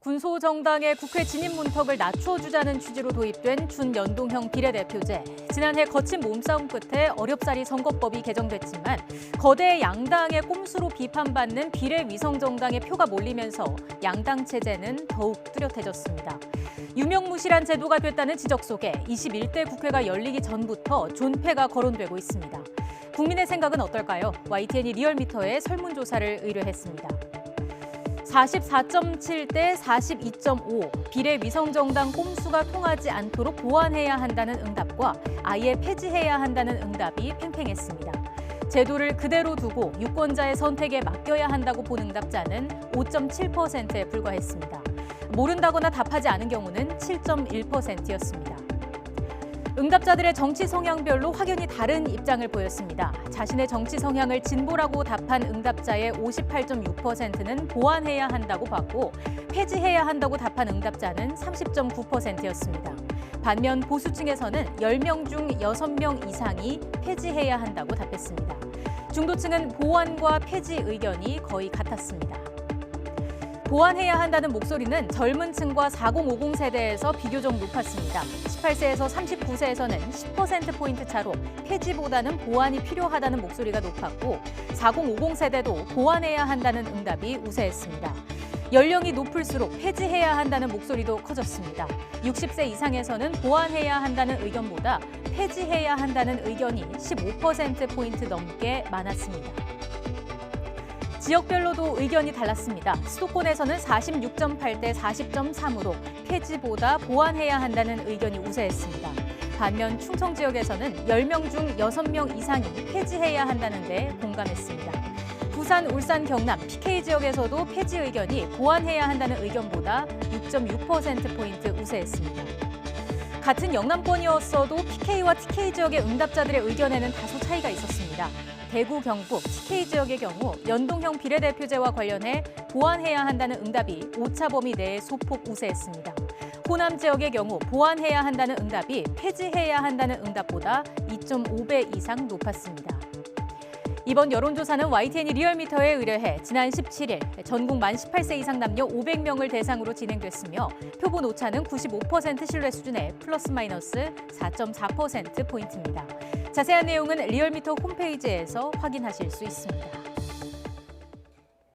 군소정당의 국회 진입 문턱을 낮춰주자는 취지로 도입된 준연동형 비례대표제. 지난해 거친 몸싸움 끝에 어렵사리 선거법이 개정됐지만 거대 양당의 꼼수로 비판받는 비례위성정당의 표가 몰리면서 양당 체제는 더욱 뚜렷해졌습니다. 유명무실한 제도가 됐다는 지적 속에 21대 국회가 열리기 전부터 존폐가 거론되고 있습니다. 국민의 생각은 어떨까요? YTN이 리얼미터에 설문조사를 의뢰했습니다. 44.7대 42.5, 비례위성정당 꼼수가 통하지 않도록 보완해야 한다는 응답과 아예 폐지해야 한다는 응답이 팽팽했습니다. 제도를 그대로 두고 유권자의 선택에 맡겨야 한다고 본 응답자는 5.7%에 불과했습니다. 모른다거나 답하지 않은 경우는 7.1%였습니다. 응답자들의 정치 성향별로 확연히 다른 입장을 보였습니다. 자신의 정치 성향을 진보라고 답한 응답자의 58.6%는 보완해야 한다고 봤고 폐지해야 한다고 답한 응답자는 30.9%였습니다. 반면 보수층에서는 10명 중 6명 이상이 폐지해야 한다고 답했습니다. 중도층은 보완과 폐지 의견이 거의 같았습니다. 보완해야 한다는 목소리는 젊은 층과 4050 세대에서 비교적 높았습니다. 18세에서 39세에서는 10%포인트 차로 폐지보다는 보완이 필요하다는 목소리가 높았고 4050 세대도 보완해야 한다는 응답이 우세했습니다. 연령이 높을수록 폐지해야 한다는 목소리도 커졌습니다. 60세 이상에서는 보완해야 한다는 의견보다 폐지해야 한다는 의견이 15%포인트 넘게 많았습니다. 지역별로도 의견이 달랐습니다. 수도권에서는 46.8대 40.3으로 폐지보다 보완해야 한다는 의견이 우세했습니다. 반면 충청 지역에서는 10명 중 6명 이상이 폐지해야 한다는 데 공감했습니다. 부산, 울산, 경남, PK 지역에서도 폐지 의견이 보완해야 한다는 의견보다 6.6%포인트 우세했습니다. 같은 영남권이었어도 PK와 TK 지역의 응답자들의 의견에는 다소 차이가 있었습니다. 대구, 경북, TK 지역의 경우 연동형 비례대표제와 관련해 보완해야 한다는 응답이 오차 범위 내에 소폭 우세했습니다. 호남 지역의 경우 보완해야 한다는 응답이 폐지해야 한다는 응답보다 2.5배 이상 높았습니다. 이번 여론조사는 YTN이 리얼미터에 의뢰해 지난 17일 전국 만 18세 이상 남녀 500명을 대상으로 진행됐으며 표본 오차는 95% 신뢰 수준의 플러스 마이너스 4.4%포인트입니다. 자세한 내용은 리얼미터 홈페이지에서 확인하실 수 있습니다.